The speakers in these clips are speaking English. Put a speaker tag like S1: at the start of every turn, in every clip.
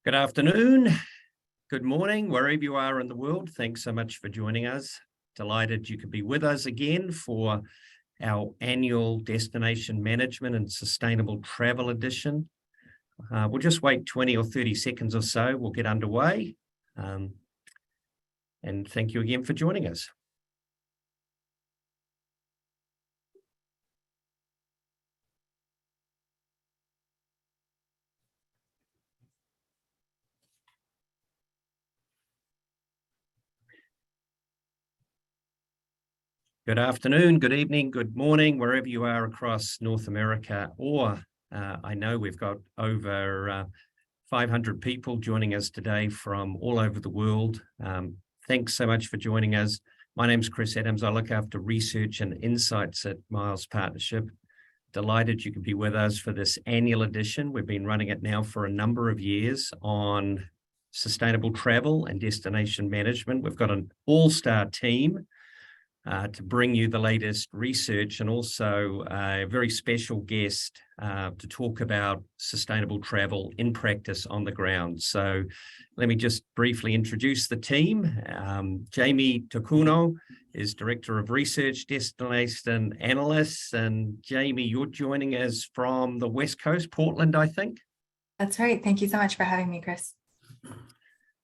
S1: Good afternoon, good morning, wherever you are in the world. Thanks so much for joining us. Delighted you could be with us again for our annual Destination Management and Sustainable Travel Edition. We'll just wait 20 or 30 seconds or so. We'll get underway. And thank you again for joining us. Good afternoon, good evening, good morning, wherever you are across North America, or I know we've got over 500 people joining us today from all over the world. Thanks so much for joining us. My name's Chris Adams. I look after research and insights at Miles Partnership. Delighted you could be with us for this annual edition. We've been running it now for a number of years on sustainable travel and destination management. We've got an all-star team to bring you the latest research, and also a very special guest to talk about sustainable travel in practice on the ground. So let me just briefly introduce the team. Jamie Tokuno is Director of Research, Destination Analyst. And Jamie, you're joining us from the West Coast, Portland, I think?
S2: That's right. Thank you so much for having me, Chris.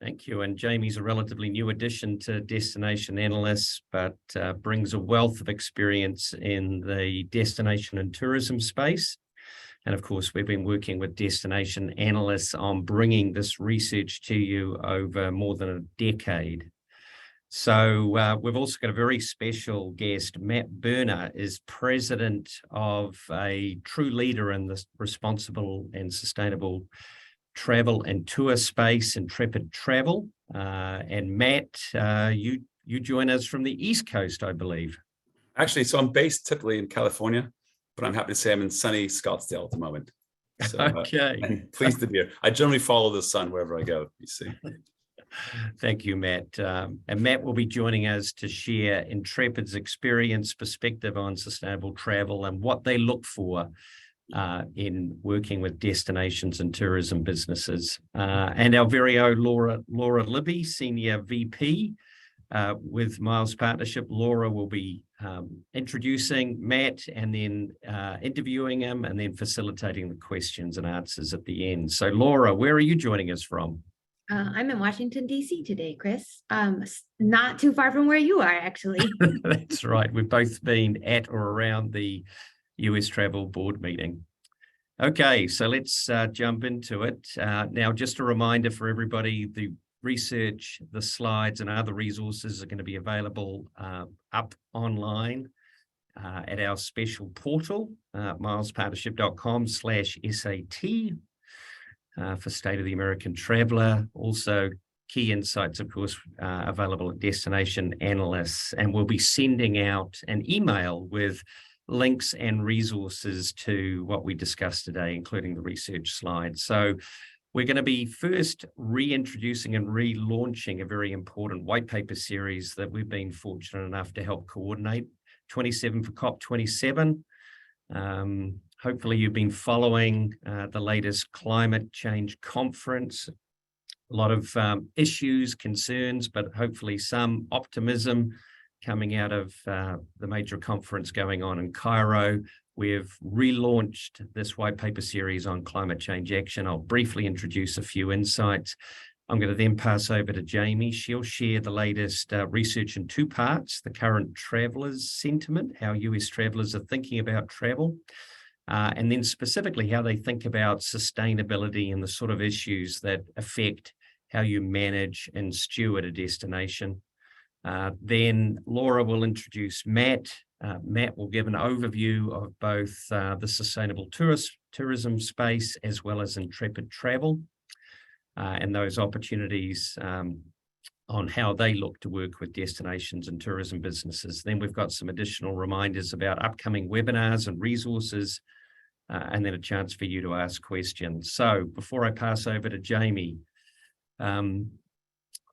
S1: Thank you. And Jamie's a relatively new addition to Destination Analysts, but brings a wealth of experience in the destination and tourism space. And of course, we've been working with Destination Analysts on bringing this research to you over more than a decade. So we've also got a very special guest. Matt Berner is president of a true leader in the responsible and sustainable travel and tour space, Intrepid Travel. And Matt, you join us from the East Coast, I believe.
S3: Actually, so I'm based typically in California, but I'm happy to say I'm in sunny Scottsdale at the moment. So,
S1: okay.
S3: I'm pleased to be here. I generally follow the sun wherever I go, you see.
S1: Thank you, Matt. And Matt will be joining us to share Intrepid's experience, perspective on sustainable travel and what they look for in working with destinations and tourism businesses. And our very own Laura Libby, Senior VP with Miles Partnership. Laura will be introducing Matt and then interviewing him and then facilitating the questions and answers at the end. So Laura, where are you joining us from?
S4: I'm in Washington, D.C. today, Chris. Not too far from where you are, actually.
S1: That's right. We've both been at or around the US Travel Board meeting. Okay, so let's jump into it. Now, just a reminder for everybody, the research, the slides and other resources are going to be available up online at our special portal, milespartnership.com/SAT for State of the American Traveller. Also, key insights, of course, available at Destination Analysts, and we'll be sending out an email with links and resources to what we discussed today, including the research slides. So we're going to be first reintroducing and relaunching a very important white paper series that we've been fortunate enough to help coordinate, 27 for COP27. Hopefully you've been following the latest climate change conference. A lot of issues, concerns, but hopefully some optimism coming out of the major conference going on in Cairo. We've relaunched this white paper series on climate change action. I'll briefly introduce a few insights. I'm going to then pass over to Jamie. She'll share the latest research in two parts: the current travelers' sentiment, how US travelers are thinking about travel, and then specifically how they think about sustainability and the sort of issues that affect how you manage and steward a destination. Then Laura will introduce Matt. Matt will give an overview of both the sustainable tourism space as well as Intrepid Travel and those opportunities on how they look to work with destinations and tourism businesses. Then we've got some additional reminders about upcoming webinars and resources, and then a chance for you to ask questions. So before I pass over to Jamie,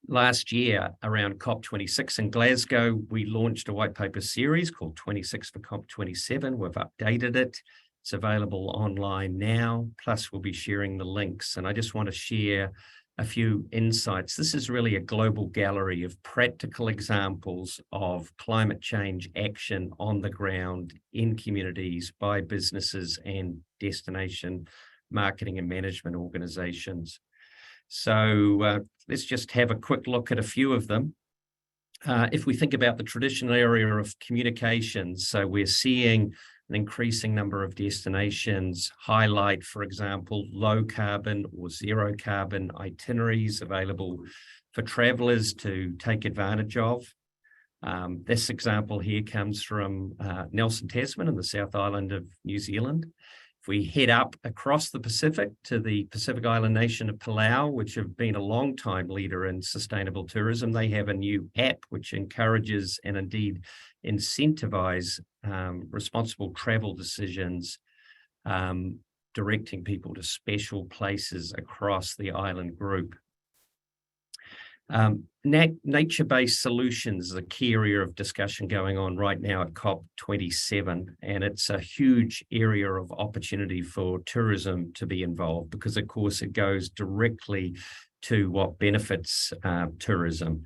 S1: last year around COP26 in Glasgow, we launched a white paper series called 26 for COP27. We've updated it. It's available online now, plus we'll be sharing the links. And I just want to share a few insights. This is really a global gallery of practical examples of climate change action on the ground in communities by businesses and destination marketing and management organizations. So let's just have a quick look at a few of them. If we think about the traditional area of communications, so we're seeing an increasing number of destinations highlight, for example, low carbon or zero carbon itineraries available for travelers to take advantage of. This example here comes from Nelson Tasman in the South Island of New Zealand. If we head up across the Pacific to the Pacific Island nation of Palau, which have been a long time leader in sustainable tourism, they have a new app which encourages and indeed incentivize responsible travel decisions, directing people to special places across the island group. Nature-based solutions is a key area of discussion going on right now at COP27, and it's a huge area of opportunity for tourism to be involved because, of course, it goes directly to what benefits tourism.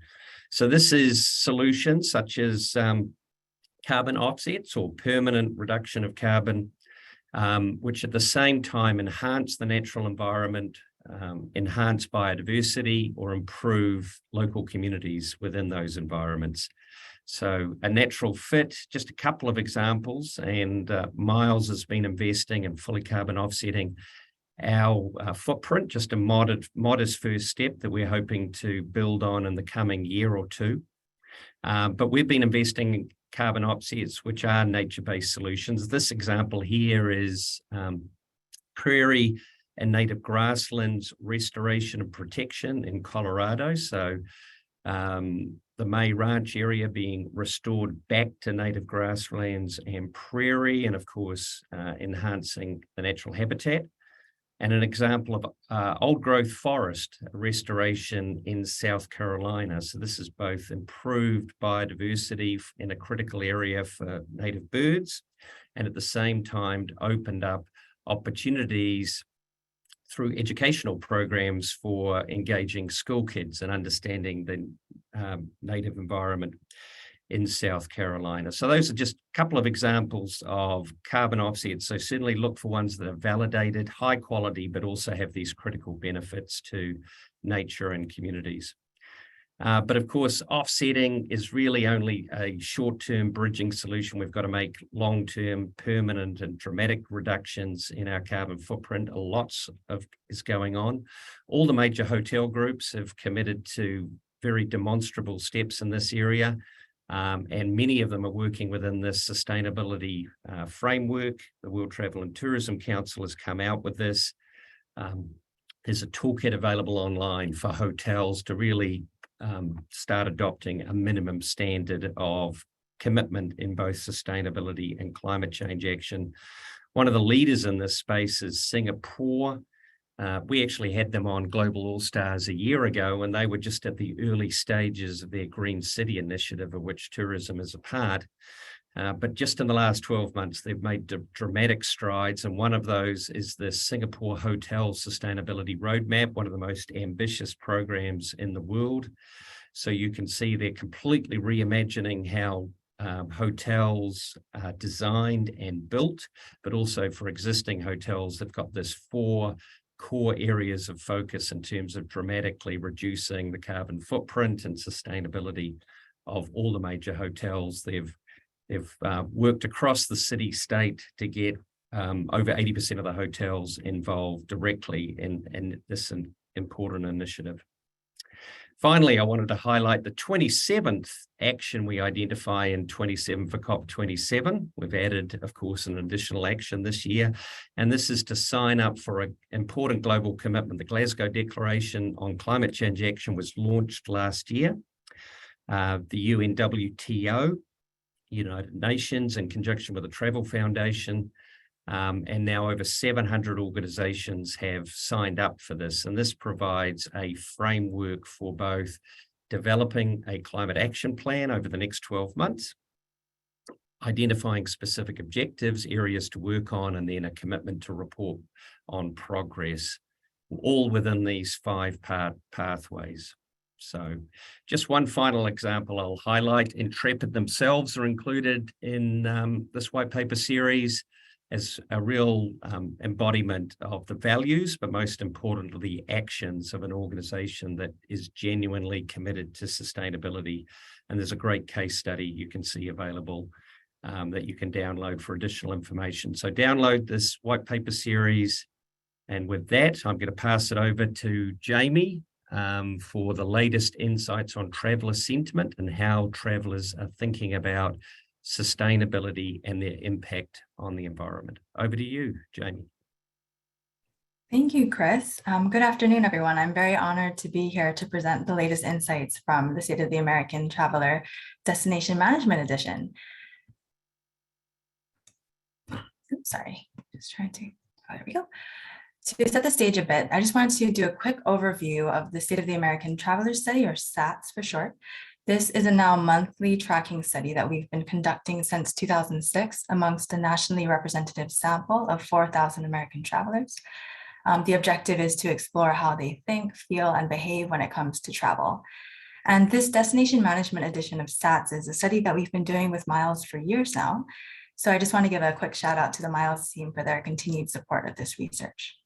S1: So this is solutions such as carbon offsets or permanent reduction of carbon, which at the same time enhance the natural environment, enhance biodiversity, or improve local communities within those environments. So a natural fit, just a couple of examples, and Miles has been investing in fully carbon offsetting our footprint, just a modest first step that we're hoping to build on in the coming year or two. But we've been investing in carbon offsets, which are nature-based solutions. This example here is prairie and native grasslands restoration and protection in Colorado. So the May Ranch area being restored back to native grasslands and prairie, and of course, enhancing the natural habitat. And an example of old growth forest restoration in South Carolina. So this is both improved biodiversity in a critical area for native birds, and at the same time opened up opportunities through educational programs for engaging school kids and understanding the native environment in South Carolina. So those are just a couple of examples of carbon offsets. So certainly look for ones that are validated, high quality, but also have these critical benefits to nature and communities. But of course, offsetting is really only a short-term bridging solution. We've got to make long-term, permanent and dramatic reductions in our carbon footprint. Lots is going on. All the major hotel groups have committed to very demonstrable steps in this area. And many of them are working within this sustainability framework. The World Travel and Tourism Council has come out with this. There's a toolkit available online for hotels to really start adopting a minimum standard of commitment in both sustainability and climate change action. One of the leaders in this space is Singapore. We actually had them on Global All Stars a year ago, and they were just at the early stages of their Green City initiative, of which tourism is a part. But just in the last 12 months, they've made dramatic strides. And one of those is the Singapore Hotel Sustainability Roadmap, one of the most ambitious programs in the world. So you can see they're completely reimagining how hotels are designed and built, but also for existing hotels, they've got this 4 core areas of focus in terms of dramatically reducing the carbon footprint and sustainability of all the major hotels. They've worked across the city-state to get over 80% of the hotels involved directly in this important initiative. Finally, I wanted to highlight the 27th action we identify in 27 for COP27. We've added, of course, an additional action this year, and this is to sign up for an important global commitment. The Glasgow Declaration on Climate Change Action was launched last year. The UNWTO, United Nations, in conjunction with the Travel Foundation, and now over 700 organizations have signed up for this. And this provides a framework for both developing a climate action plan over the next 12 months, identifying specific objectives, areas to work on, and then a commitment to report on progress, all within these 5-part pathways. So just one final example I'll highlight. Intrepid themselves are included in this white paper series as a real embodiment of the values, but most importantly, the actions of an organization that is genuinely committed to sustainability. And there's a great case study you can see available that you can download for additional information. So download this white paper series. And with that, I'm going to pass it over to Jamie for the latest insights on traveller sentiment and how travellers are thinking about sustainability and their impact on the environment. Over to you, Jamie.
S2: Thank you, Chris. Good afternoon, everyone. I'm very honored to be here to present the latest insights from the State of the American Traveler Destination Management Edition. Oops, sorry, just trying to, oh, there we go. To set the stage a bit, I just wanted to do a quick overview of the State of the American Traveler Study, or SATS for short. This is a now monthly tracking study that we've been conducting since 2006 amongst a nationally representative sample of 4,000 American travelers. The objective is to explore how they think, feel, and behave when it comes to travel. And this Destination Management edition of SATS is a study that we've been doing with Miles for years now. So I just want to give a quick shout out to the Miles team for their continued support of this research.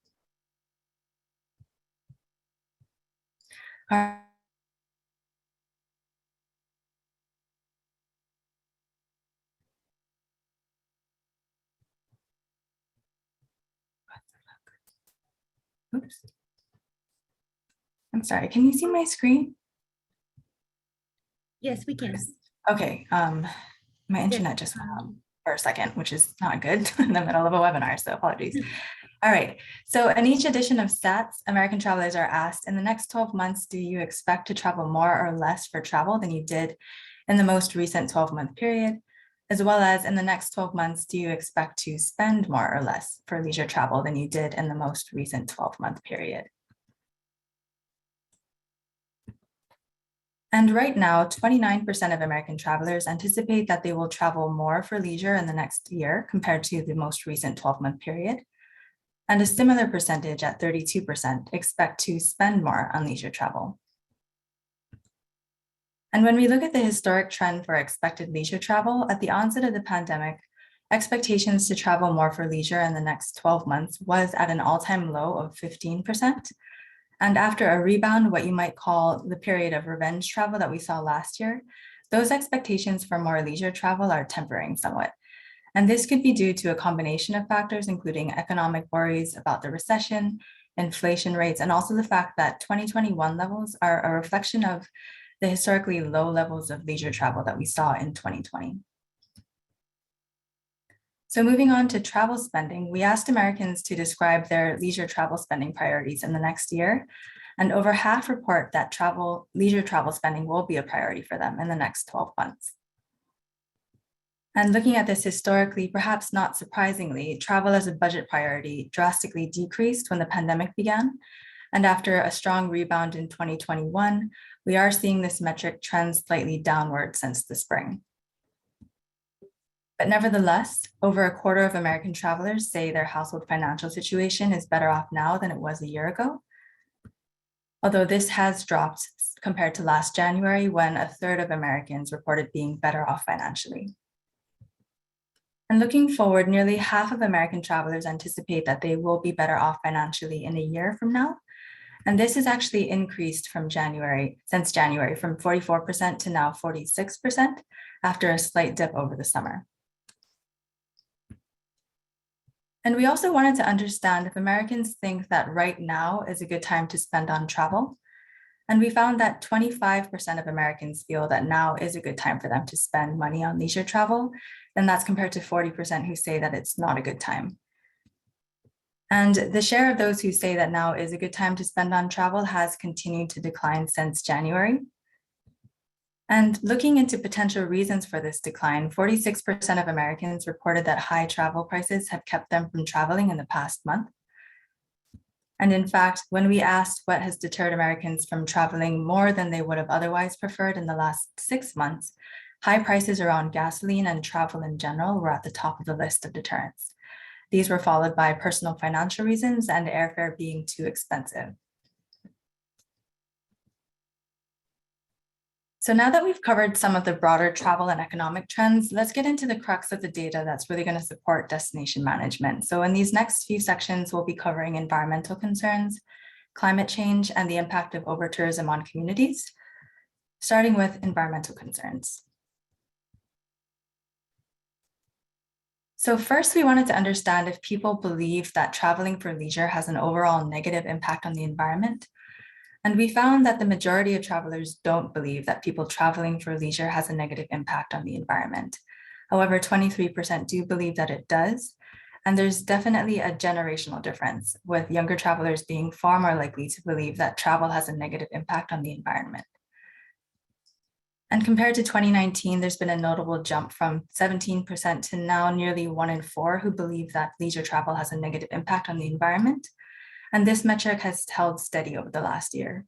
S2: Oops. I'm sorry, can you see my screen?
S4: Yes, we can.
S2: Okay, my internet just went out for a second, which is not good in the middle of a webinar, so apologies. All right, so in each edition of SATS, American travelers are asked, in the next 12 months, do you expect to travel more or less for travel than you did in the most recent 12-month period? As well as in the next 12 months, do you expect to spend more or less for leisure travel than you did in the most recent 12-month period? And right now, 29% of American travelers anticipate that they will travel more for leisure in the next year compared to the most recent 12-month period. And a similar percentage at 32% expect to spend more on leisure travel. And when we look at the historic trend for expected leisure travel, at the onset of the pandemic, expectations to travel more for leisure in the next 12 months was at an all-time low of 15%. And after a rebound, what you might call the period of revenge travel that we saw last year, those expectations for more leisure travel are tempering somewhat. And this could be due to a combination of factors, including economic worries about the recession, inflation rates, and also the fact that 2021 levels are a reflection of the historically low levels of leisure travel that we saw in 2020. So moving on to travel spending, we asked Americans to describe their leisure travel spending priorities in the next year, and over half report that leisure travel spending will be a priority for them in the next 12 months. And looking at this historically, perhaps not surprisingly, travel as a budget priority drastically decreased when the pandemic began. And after a strong rebound in 2021, we are seeing this metric trend slightly downward since the spring. But nevertheless, over a quarter of American travelers say their household financial situation is better off now than it was a year ago. Although this has dropped compared to last January, when a third of Americans reported being better off financially. And looking forward, nearly half of American travelers anticipate that they will be better off financially in a year from now. And this has actually increased since January, from 44% to now 46% after a slight dip over the summer. And we also wanted to understand if Americans think that right now is a good time to spend on travel. And we found that 25% of Americans feel that now is a good time for them to spend money on leisure travel. And that's compared to 40% who say that it's not a good time. And the share of those who say that now is a good time to spend on travel has continued to decline since January. And looking into potential reasons for this decline, 46% of Americans reported that high travel prices have kept them from traveling in the past month. And in fact, when we asked what has deterred Americans from traveling more than they would have otherwise preferred in the last 6 months, High prices around gasoline and travel in general were at the top of the list of deterrents. These were followed by personal financial reasons and airfare being too expensive. So now that we've covered some of the broader travel and economic trends, let's get into the crux of the data that's really going to support destination management. So in these next few sections, we'll be covering environmental concerns, climate change, and the impact of over-tourism on communities, starting with environmental concerns. So first, we wanted to understand if people believe that traveling for leisure has an overall negative impact on the environment. And we found that the majority of travelers don't believe that people traveling for leisure has a negative impact on the environment. However, 23% do believe that it does. And there's definitely a generational difference, with younger travelers being far more likely to believe that travel has a negative impact on the environment. And compared to 2019, there's been a notable jump from 17% to now nearly 1 in 4 who believe that leisure travel has a negative impact on the environment. And this metric has held steady over the last year.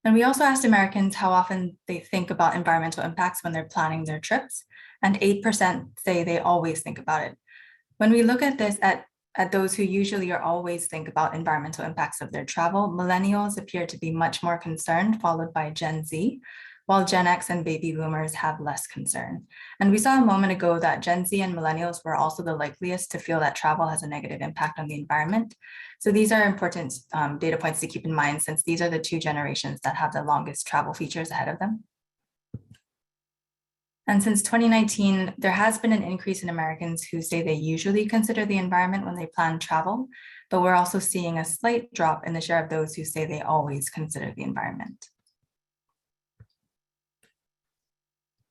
S2: And we also asked Americans how often they think about environmental impacts when they're planning their trips, and 8% say they always think about it. When we look at this at those who usually or always think about environmental impacts of their travel, millennials appear to be much more concerned, followed by Gen Z, while Gen X and baby boomers have less concern. And we saw a moment ago that Gen Z and millennials were also the likeliest to feel that travel has a negative impact on the environment. So these are important data points to keep in mind, since these are the two generations that have the longest travel features ahead of them. And since 2019, there has been an increase in Americans who say they usually consider the environment when they plan travel, but we're also seeing a slight drop in the share of those who say they always consider the environment.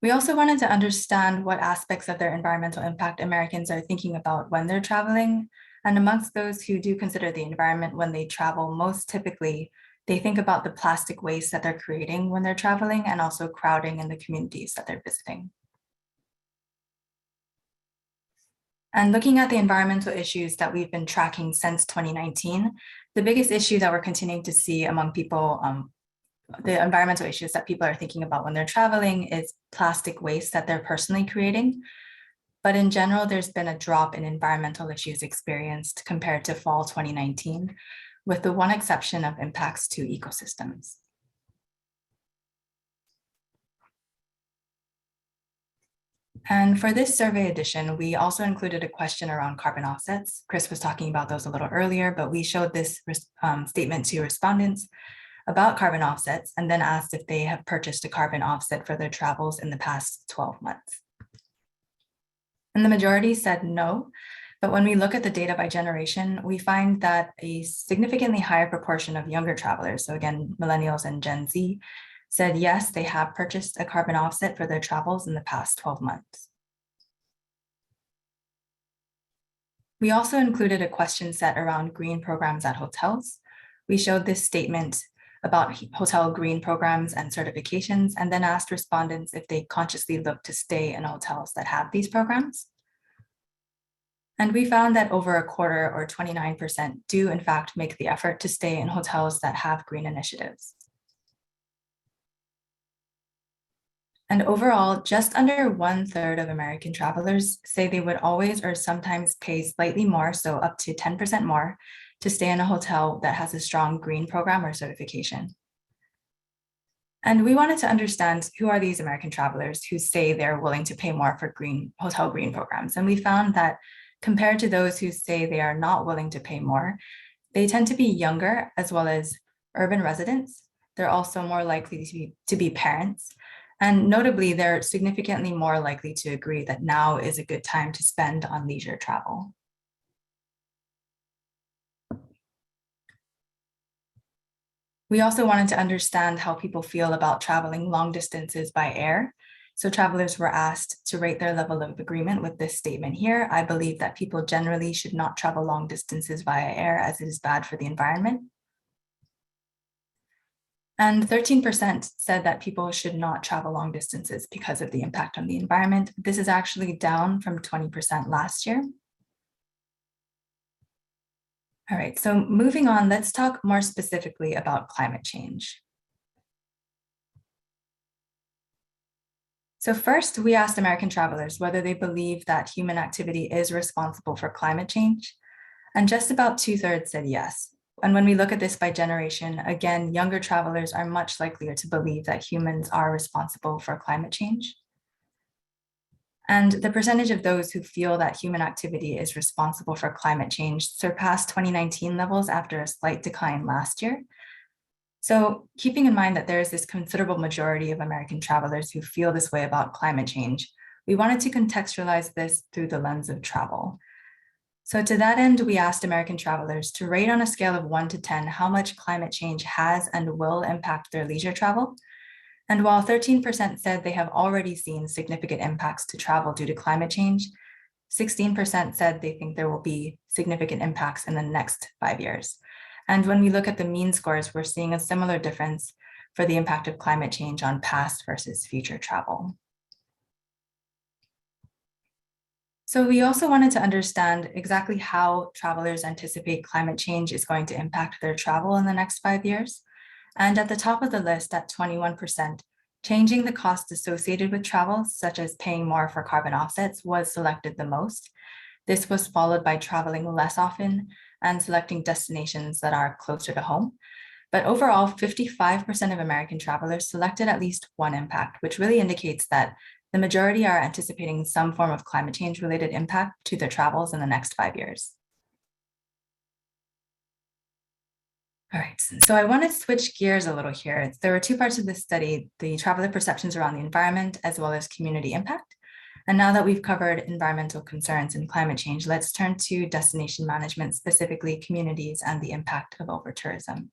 S2: We also wanted to understand what aspects of their environmental impact Americans are thinking about when they're traveling. And amongst those who do consider the environment when they travel, most typically, they think about the plastic waste that they're creating when they're traveling, and also crowding in the communities that they're visiting. And looking at the environmental issues that we've been tracking since 2019, the biggest issue that we're continuing to see among people, the environmental issues that people are thinking about when they're traveling, is plastic waste that they're personally creating. But in general, there's been a drop in environmental issues experienced compared to fall 2019, with the one exception of impacts to ecosystems. And for this survey edition, we also included a question around carbon offsets. Chris was talking about those a little earlier, but we showed this statement to respondents about carbon offsets and then asked if they have purchased a carbon offset for their travels in the past 12 months. And the majority said no, but when we look at the data by generation, we find that a significantly higher proportion of younger travelers, so again, millennials and Gen Z, said yes, they have purchased a carbon offset for their travels in the past 12 months. We also included a question set around green programs at hotels. We showed this statement about hotel green programs and certifications, and then asked respondents if they consciously look to stay in hotels that have these programs. And we found that over a quarter, or 29%, do in fact make the effort to stay in hotels that have green initiatives. And overall, just under 1/3 of American travelers say they would always or sometimes pay slightly more, so up to 10% more, to stay in a hotel that has a strong green program or certification. And we wanted to understand who are these American travelers who say they're willing to pay more for hotel green programs. And we found that compared to those who say they are not willing to pay more, they tend to be younger, as well as urban residents. They're also more likely to be parents. And notably, they're significantly more likely to agree that now is a good time to spend on leisure travel. We also wanted to understand how people feel about traveling long distances by air. So travelers were asked to rate their level of agreement with this statement here. I believe that people generally should not travel long distances via air, as it is bad for the environment. And 13% said that people should not travel long distances because of the impact on the environment. This is actually down from 20% last year. All right, so moving on, let's talk more specifically about climate change. So first, we asked American travelers whether they believe that human activity is responsible for climate change. And just about 2/3 said yes. And when we look at this by generation, again, younger travelers are much likelier to believe that humans are responsible for climate change. And the percentage of those who feel that human activity is responsible for climate change surpassed 2019 levels after a slight decline last year. So keeping in mind that there is this considerable majority of American travelers who feel this way about climate change, we wanted to contextualize this through the lens of travel. So to that end, we asked American travelers to rate on a scale of 1 to 10 how much climate change has and will impact their leisure travel. And while 13% said they have already seen significant impacts to travel due to climate change, 16% said they think there will be significant impacts in the next 5 years. And when we look at the mean scores, we're seeing a similar difference for the impact of climate change on past versus future travel. So we also wanted to understand exactly how travelers anticipate climate change is going to impact their travel in the next 5 years. And at the top of the list at 21%, changing the costs associated with travel, such as paying more for carbon offsets, was selected the most. This was followed by traveling less often and selecting destinations that are closer to home. But overall, 55% of American travelers selected at least one impact, which really indicates that the majority are anticipating some form of climate change related impact to their travels in the next 5 years. All right, so I want to switch gears a little here. There were two parts of this study, the traveler perceptions around the environment as well as community impact. And now that we've covered environmental concerns and climate change, let's turn to destination management, specifically communities and the impact of over-tourism.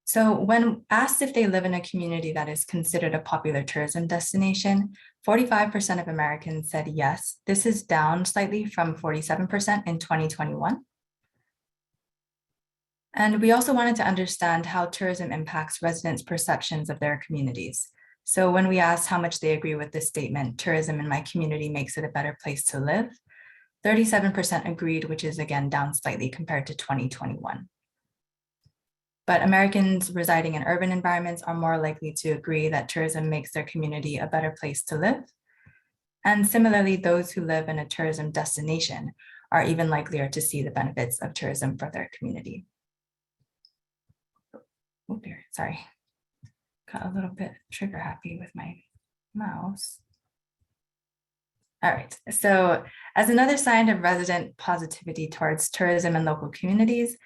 S2: So when asked if they live in a community that is considered a popular tourism destination, 45% of Americans said yes. This is down slightly from 47% in 2021. And we also wanted to understand how tourism impacts residents' perceptions of their communities. So when we asked how much they agree with this statement, tourism in my community makes it a better place to live, 37% agreed, which is again down slightly compared to 2021. But Americans residing in urban environments are more likely to agree that tourism makes their community a better place to live. And similarly, those who live in a tourism destination are even likelier to see the benefits of tourism for their community. Oh dear, sorry. Got a little bit trigger happy with my mouse. All right, so as another sign of resident positivity towards tourism and local communities,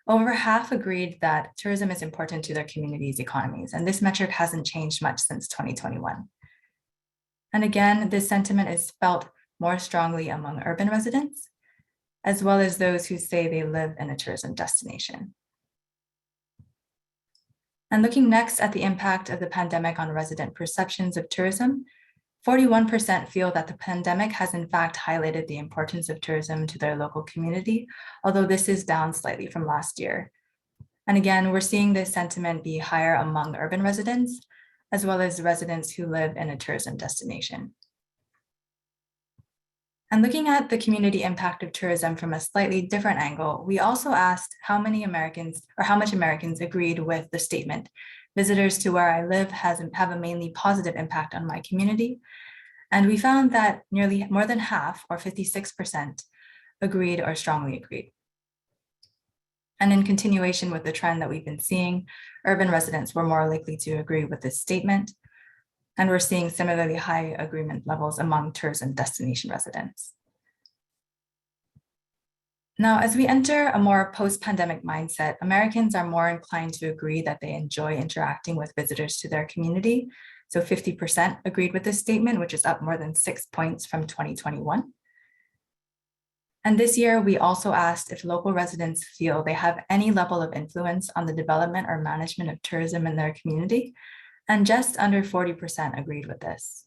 S2: over half agreed that tourism is important to their communities' economies, and this metric hasn't changed much since 2021. And again, this sentiment is felt more strongly among urban residents, as well as those who say they live in a tourism destination. And looking next at the impact of the pandemic on resident perceptions of tourism, 41% feel that the pandemic has in fact highlighted the importance of tourism to their local community, although this is down slightly from last year. And again, we're seeing this sentiment be higher among urban residents, as well as residents who live in a tourism destination. And looking at the community impact of tourism from a slightly different angle, we also asked how much Americans agreed with the statement, visitors to where I live have a mainly positive impact on my community. And we found that nearly more than half, or 56%, agreed or strongly agreed. And in continuation with the trend that we've been seeing, urban residents were more likely to agree with this statement. And we're seeing similarly high agreement levels among tourism destination residents. Now, as we enter a more post-pandemic mindset, Americans are more inclined to agree that they enjoy interacting with visitors to their community. So 50% agreed with this statement, which is up more than 6 points from 2021. And this year, we also asked if local residents feel they have any level of influence on the development or management of tourism in their community. And just under 40% agreed with this.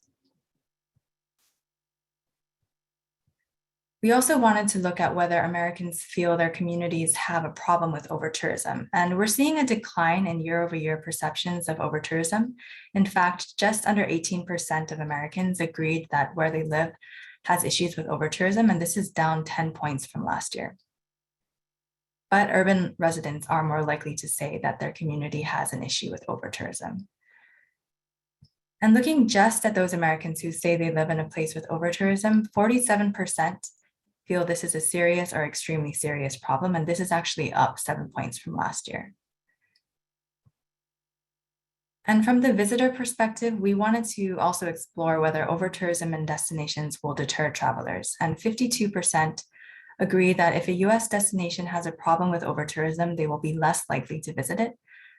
S2: We also wanted to look at whether Americans feel their communities have a problem with over-tourism. And we're seeing a decline in year-over-year perceptions of over-tourism. In fact, just under 18% of Americans agreed that where they live has issues with over-tourism, and this is down 10 points from last year. But urban residents are more likely to say that their community has an issue with over-tourism. And looking just at those Americans who say they live in a place with overtourism, 47% feel this is a serious or extremely serious problem, and this is actually up 7 points from last year. And from the visitor perspective, we wanted to also explore whether overtourism in destinations will deter travelers. And 52% agree that if a US destination has a problem with overtourism, they will be less likely to visit it.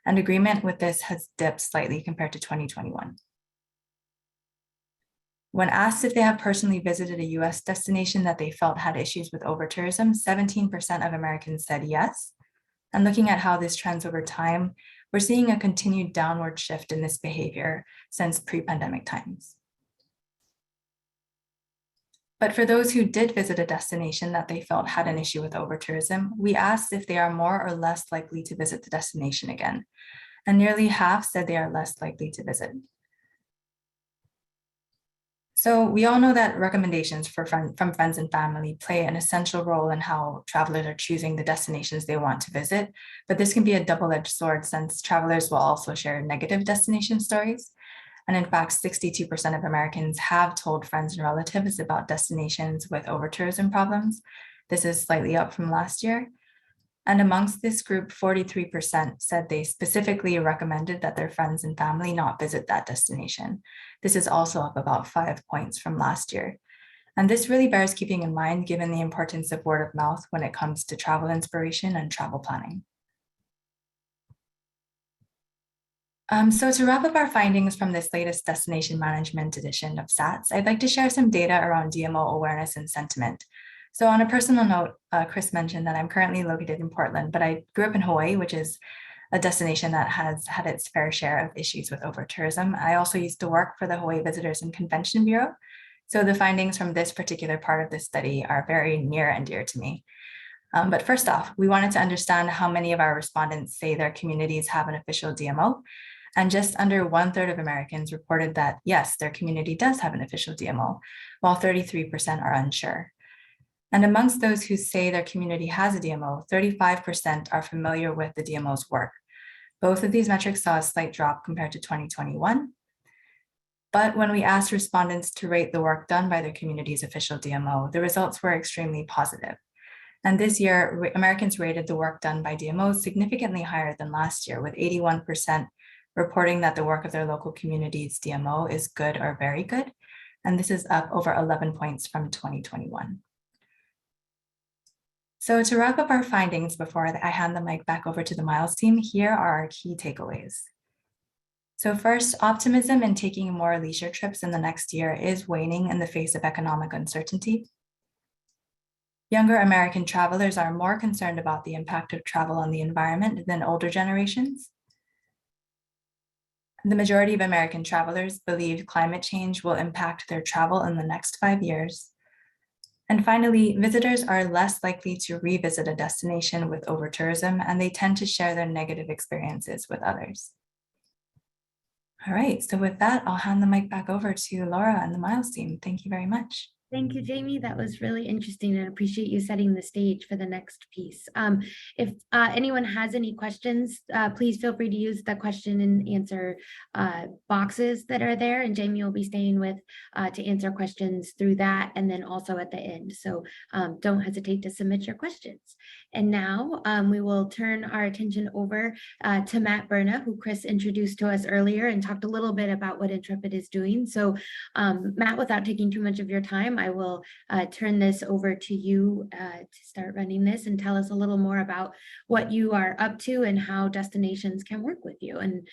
S2: And agreement with this has dipped slightly compared to 2021. When asked if they have personally visited a US destination that they felt had issues with overtourism, 17% of Americans said yes. And looking at how this trends over time, we're seeing a continued downward shift in this behavior since pre-pandemic times. But for those who did visit a destination that they felt had an issue with overtourism, we asked if they are more or less likely to visit the destination again. And nearly half said they are less likely to visit. So we all know that recommendations from friends and family play an essential role in how travelers are choosing the destinations they want to visit, but this can be a double-edged sword since travelers will also share negative destination stories. And in fact, 62% of Americans have told friends and relatives about destinations with overtourism problems. This is slightly up from last year. And amongst this group, 43% said they specifically recommended that their friends and family not visit that destination. This is also up about 5 points from last year. And this really bears keeping in mind given the importance of word of mouth when it comes to travel inspiration and travel planning. So to wrap up our findings from this latest destination management edition of SATS, I'd like to share some data around DMO awareness and sentiment. So on a personal note, Chris mentioned that I'm currently located in Portland, but I grew up in Hawaii, which is a destination that has had its fair share of issues with overtourism. I also used to work for the Hawaii Visitors and Convention Bureau. So the findings from this particular part of the study are very near and dear to me. But first off, we wanted to understand how many of our respondents say their communities have an official DMO. And just under 1/3 of Americans reported that, yes, their community does have an official DMO, while 33% are unsure. And amongst those who say their community has a DMO, 35% are familiar with the DMO's work. Both of these metrics saw a slight drop compared to 2021. But when we asked respondents to rate the work done by their community's official DMO, the results were extremely positive. And this year, Americans rated the work done by DMOs significantly higher than last year, with 81% reporting that the work of their local community's DMO is good or very good. And this is up over 11 points from 2021. So to wrap up our findings before I hand the mic back over to the Miles team, here are our key takeaways. So first, optimism in taking more leisure trips in the next year is waning in the face of economic uncertainty. Younger American travelers are more concerned about the impact of travel on the environment than older generations. The majority of American travelers believe climate change will impact their travel in the next 5 years. And finally, visitors are less likely to revisit a destination with overtourism, and they tend to share their negative experiences with others. All right, so with that, I'll hand the mic back over to Laura and the Miles team. Thank you very much.
S4: Thank you, Jamie. That was really interesting, and I appreciate you setting the stage for the next piece. If anyone has any questions, please feel free to use the question and answer boxes that are there, and Jamie will be staying with to answer questions through that, and then also at the end. So don't hesitate to submit your questions. And now we will turn our attention over to Matt Berna, who Chris introduced to us earlier and talked a little bit about what Intrepid is doing. So Matt, without taking too much of your time, I will turn this over to you to start running this and tell us a little more about what you are up to and how destinations can work with you. And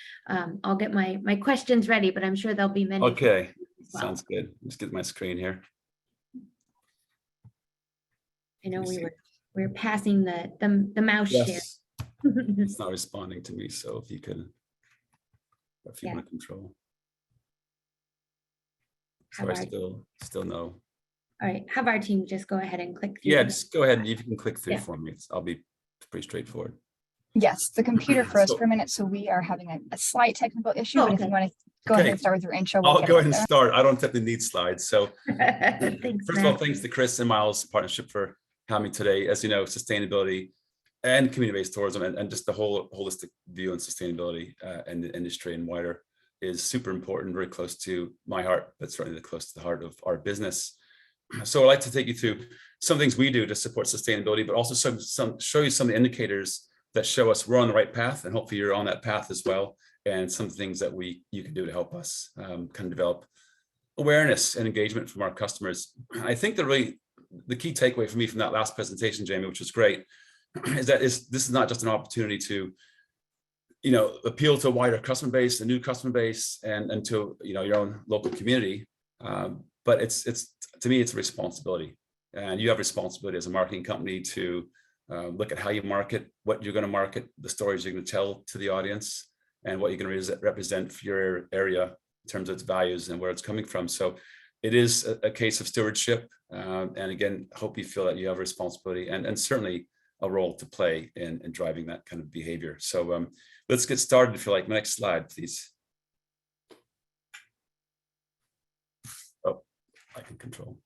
S4: I'll get my questions ready, but I'm sure there'll be many.
S3: Okay,
S4: well.
S3: sounds good. Let's get my screen here.
S4: I know we're passing the mouse share.
S3: Yes, it's not responding to me, so if you could, if you want to control. So I still no.
S4: All right, have our team just go ahead and click through.
S3: Yeah, just go ahead and you can click through
S4: Yeah.
S3: for me. I'll be pretty straightforward.
S5: Yes, the computer froze
S3: So-
S5: for a minute, so we are having a slight technical issue.
S4: Oh,
S5: But if
S4: okay.
S5: you want to go ahead
S3: Okay.
S5: and start with your intro,
S3: I'll
S5: get
S3: go
S5: it
S3: ahead and
S5: there.
S3: start. I don't typically need slides. So
S4: Thanks,
S3: first of all,
S4: Matt.
S3: thanks to Chris and Miles Partnership for having me today. As you know, sustainability and community-based tourism and just the whole holistic view on sustainability in the industry and wider is super important, very close to my heart, but certainly close to the heart of our business. So I'd like to take you through some things we do to support sustainability, but also show you some indicators that show us we're on the right path, and hopefully you're on that path as well, and some things that you can do to help us kind of develop awareness and engagement from our customers. I think the key takeaway for me from that last presentation, Jamie, which was great, is that this is not just an opportunity to, appeal to a wider customer base, a new customer base, and to your own local community, but it's to me it's a responsibility, and you have responsibility as a marketing company to look at how you market, what you're going to market, the stories you're going to tell to the audience, and what you're going to represent for your area in terms of its values and where it's coming from. So it is a case of stewardship, and again, hope you feel that you have a responsibility and certainly a role to play in driving that kind of behavior. So let's get started, if you like. Next slide, please. Oh, I can control.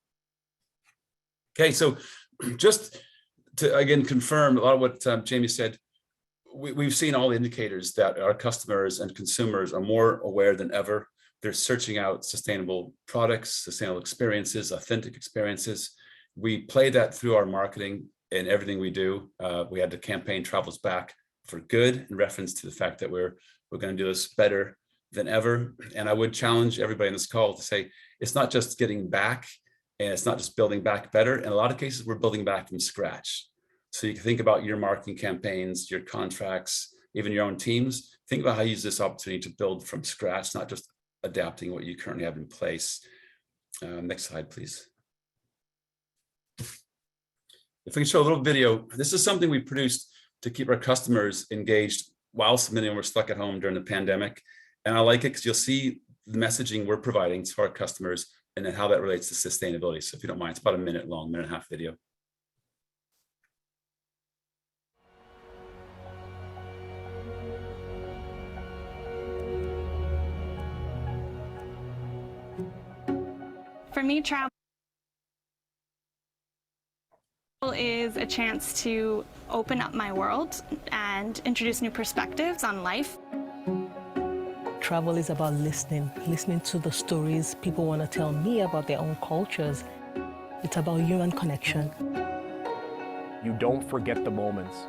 S3: Okay, so just to again confirm a lot of what Jamie said, we've seen all the indicators that our customers and consumers are more aware than ever. They're searching out sustainable products, sustainable experiences, authentic experiences. We play that through our marketing in everything we do. We had the campaign Travels Back for Good in reference to the fact that we're going to do this better than ever. And I would challenge everybody in this call to say, it's not just getting back, and it's not just building back better. In a lot of cases, we're building back from scratch. So you can think about your marketing campaigns, your contracts, even your own teams. Think about how you use this opportunity to build from scratch, not just adapting what you currently have in place. Next slide, please. If we can show a little video, this is something we produced to keep our customers engaged whilst many of them were stuck at home during the pandemic. And I like it because you'll see the messaging we're providing to our customers and then how that relates to sustainability. So if you don't mind, it's about a minute long, minute and a half video.
S6: For me, travel is a chance to open up my world and introduce new perspectives on life.
S7: Travel is about listening to the stories people want to tell me about their own cultures. It's about human connection.
S8: You don't forget the moments.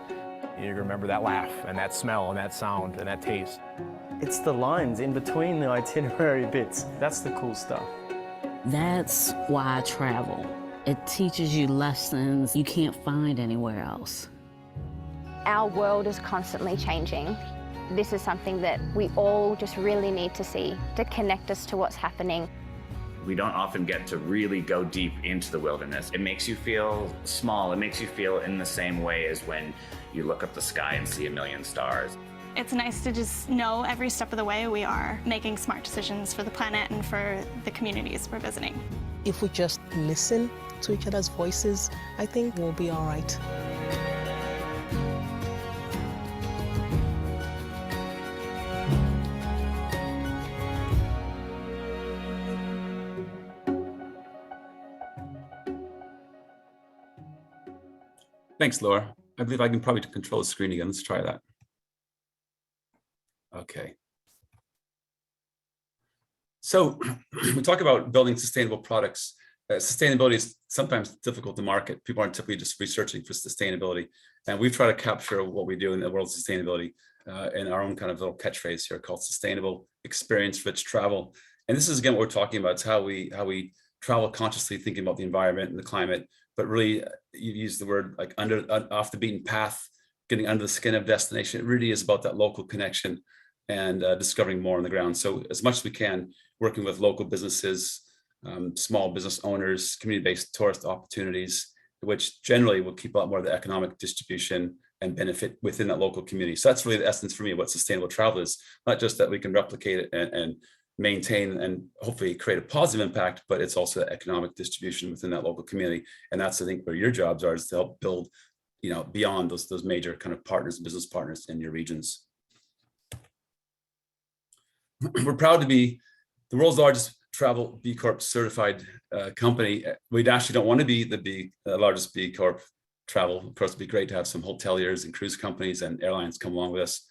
S8: You remember that laugh and that smell and that sound and that taste.
S9: It's the lines in between the itinerary bits. That's the cool stuff.
S10: That's why I travel. It teaches you lessons you can't find anywhere else.
S11: Our world is constantly changing. This is something that we all just really need to see to connect us to what's happening.
S12: We don't often get to really go deep into the wilderness. It makes you feel small. It makes you feel in the same way as when you look up the sky and see a million stars.
S6: It's nice to just know every step of the way we are making smart decisions for the planet and for the communities we're visiting.
S7: If we just listen to each other's voices, I think we'll be all right.
S3: Thanks, Laura. I believe I can probably control the screen again. Let's try that. Okay. So we talk about building sustainable products. Sustainability is sometimes difficult to market. People aren't typically just researching for sustainability. And we've tried to capture what we do in the world of sustainability in our own kind of little catchphrase here called sustainable experience-rich travel. And this is, again, what we're talking about. It's how we travel consciously, thinking about the environment and the climate, but really you use the word like off the beaten path, getting under the skin of destination. It really is about that local connection and discovering more on the ground. So as much as we can, working with local businesses, small business owners, community-based tourist opportunities, which generally will keep a lot more of the economic distribution and benefit within that local community. So that's really the essence for me of what sustainable travel is. Not just that we can replicate it and maintain and hopefully create a positive impact, but it's also the economic distribution within that local community. And that's, I think, where your jobs are, is to help build, beyond those major kind of partners, business partners in your regions. We're proud to be the world's largest travel B Corp certified company. We actually don't want to be the largest B Corp travel. Of course, it'd be great to have some hoteliers and cruise companies and airlines come along with us.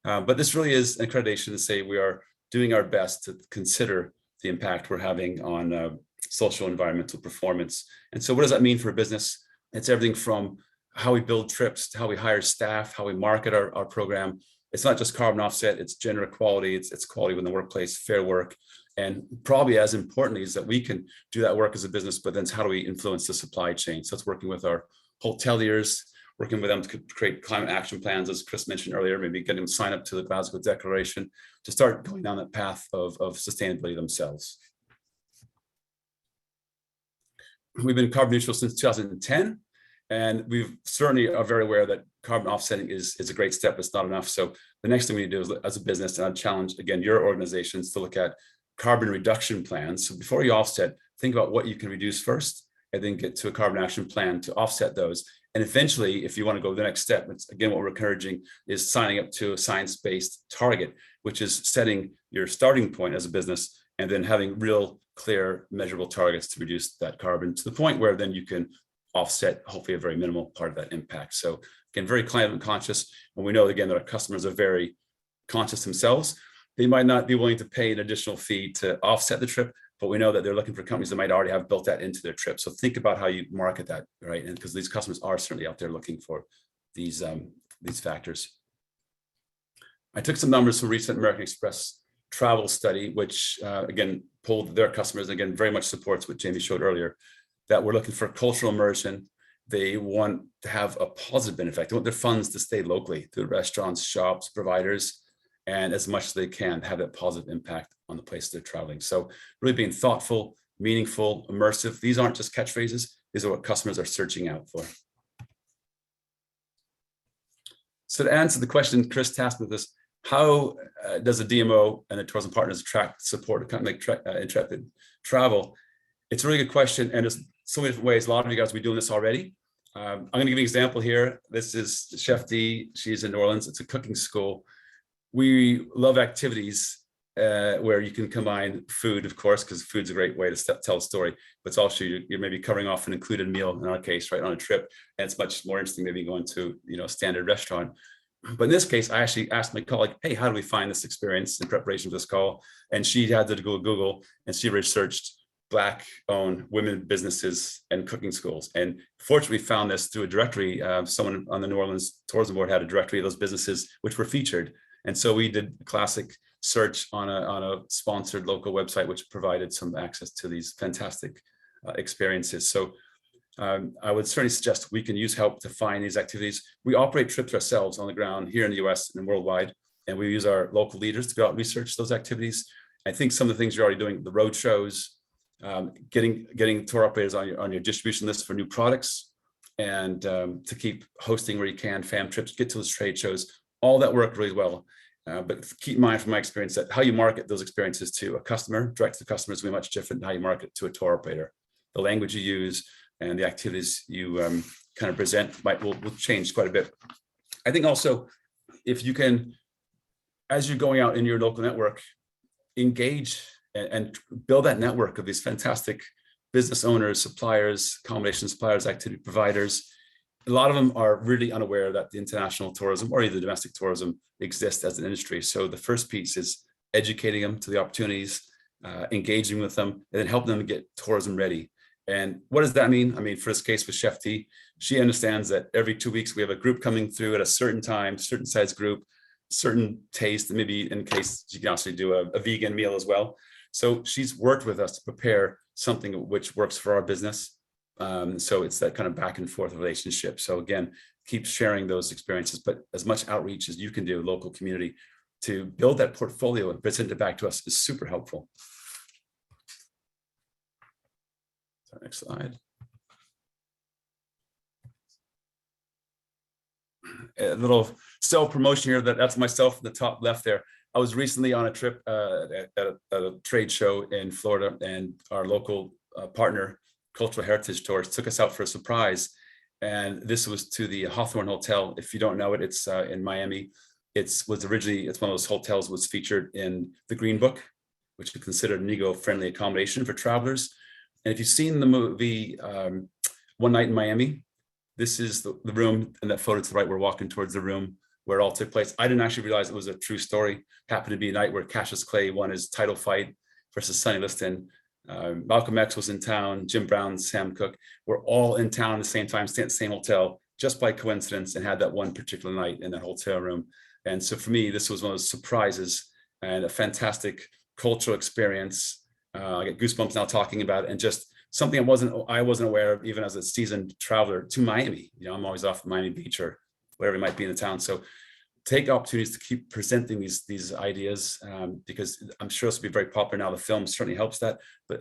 S3: But this really is an accreditation to say we are doing our best to consider the impact we're having on social environmental performance. And so what does that mean for a business? It's everything from how we build trips to how we hire staff, how we market our program. It's not just carbon offset, it's gender equality, it's quality within the workplace, fair work. And probably as importantly is that we can do that work as a business, but then how do we influence the supply chain? So it's working with our hoteliers, working with them to create climate action plans, as Chris mentioned earlier, maybe getting them to sign up to the Glasgow Declaration to start going down that path of sustainability themselves. We've been carbon neutral since 2010, and we certainly are very aware that carbon offsetting is a great step. It's not enough. So the next thing we need to do is, as a business, and I'd challenge again your organizations to look at carbon reduction plans. So before you offset, think about what you can reduce first, and then get to a carbon action plan to offset those. And eventually, if you want to go the next step, it's again what we're encouraging is signing up to a science-based target, which is setting your starting point as a business and then having real clear measurable targets to reduce that carbon to the point where then you can offset hopefully a very minimal part of that impact. So again, very climate conscious. And we know again that our customers are very conscious themselves. They might not be willing to pay an additional fee to offset the trip, but we know that they're looking for companies that might already have built that into their trip. So think about how you market that, right? And because these customers are certainly out there looking for these factors. I took some numbers from recent American Express travel study, which again, polled their customers, and again, very much supports what Jamie showed earlier, that we're looking for cultural immersion. They want to have a positive benefit. They want their funds to stay locally through restaurants, shops, providers, and as much as they can have that positive impact on the place they're traveling. So really being thoughtful, meaningful, immersive. These aren't just catchphrases. These are what customers are searching out for. So to answer the question Chris tasked with this, how does a DMO and the tourism partners attract support to make Intrepid travel? It's a really good question, and there's so many different ways. A lot of you guys will be doing this already. I'm going to give you an example here. This is Chef D. She's in New Orleans. It's a cooking school. We love activities where you can combine food, of course, because food's a great way to tell a story, but it's also you're maybe covering off an included meal, in our case, right, on a trip, and it's much more interesting maybe going to a standard restaurant. But in this case, I actually asked my colleague, hey, how do we find this experience in preparation for this call? And she had to go Google, and she researched Black-owned women businesses and cooking schools. And fortunately found this through a directory. Someone on the New Orleans Tourism Board had a directory of those businesses which were featured. And so we did a classic search on a sponsored local website, which provided some access to these fantastic experiences. So I would certainly suggest we can use help to find these activities. We operate trips ourselves on the ground here in the US and worldwide, and we use our local leaders to go out and research those activities. I think some of the things you're already doing, the road shows, getting tour operators on your distribution list for new products, and to keep hosting where you can, fam trips, get to those trade shows, all that work really well. But keep in mind from my experience that how you market those experiences to a customer, direct to customers, will be much different than how you market to a tour operator. The language you use and the activities you kind of present will change quite a bit. I think also, if you can, as you're going out in your local network, engage and build that network of these fantastic business owners, suppliers, accommodation suppliers, activity providers. A lot of them are really unaware that the international tourism or even domestic tourism exists as an industry. So the first piece is educating them to the opportunities, engaging with them, and then helping them get tourism ready. And what does that mean? I mean, for this case with Chef T, she understands that every 2 weeks we have a group coming through at a certain time, certain size group, certain taste, and maybe in case she can also do a vegan meal as well. So she's worked with us to prepare something which works for our business. So it's that kind of back and forth relationship. So again, keep sharing those experiences, but as much outreach as you can do, local community, to build that portfolio and present it back to us is super helpful. So next slide. A little self-promotion here. That's myself in the top left there. I was recently on a trip at a trade show in Florida, and our local partner, Cultural Heritage Tours, took us out for a surprise. And this was to the Hawthorne Hotel. If you don't know it, it's in Miami. It's one of those hotels was featured in the Green Book, which is considered an eco-friendly accommodation for travelers. And if you've seen the movie One Night in Miami, this is the room, and that photo to the right, we're walking towards the room where it all took place. I didn't actually realize it was a true story. Happened to be a night where Cassius Clay won his title fight versus Sonny Liston. Malcolm X was in town, Jim Brown, Sam Cooke were all in town at the same time, staying at the same hotel, just by coincidence, and had that one particular night in that hotel room. And so for me, this was one of those surprises and a fantastic cultural experience. I get goosebumps now talking about it, and just something I wasn't aware of even as a seasoned traveler to Miami. You know, I'm always off Miami Beach or wherever it might be in the town. So take opportunities to keep presenting these ideas, because I'm sure this will be very popular now. The film certainly helps that, but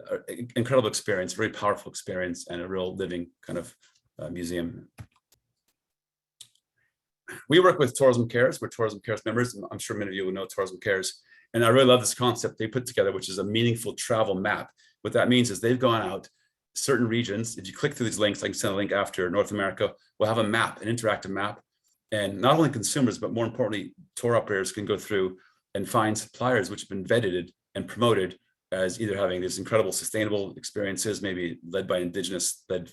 S3: incredible experience, very powerful experience, and a real living kind of museum. We work with Tourism Cares. We're Tourism Cares members. I'm sure many of you will know Tourism Cares. And I really love this concept they put together, which is a meaningful travel map. What that means is they've gone out certain regions. If you click through these links, I can send a link after. North America will have a map, an interactive map. And not only consumers, but more importantly, tour operators can go through and find suppliers which have been vetted and promoted as either having these incredible sustainable experiences, maybe led by Indigenous-led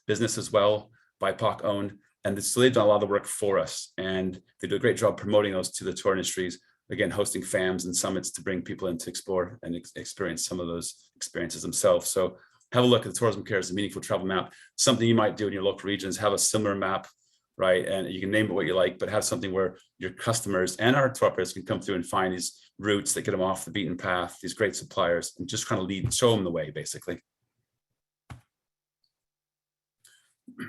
S3: business as well, BIPOC owned. And so they've done a lot of the work for us. And they do a great job promoting those to the tour industries, again, hosting FAMs and summits to bring people in to explore and experience some of those experiences themselves. So have a look at the Tourism Cares, a meaningful travel map. Something you might do in your local regions, have a similar map, right? And you can name it what you like, but have something where your customers and our tour operators can come through and find these routes that get them off the beaten path, these great suppliers, and just kind of show them the way, basically.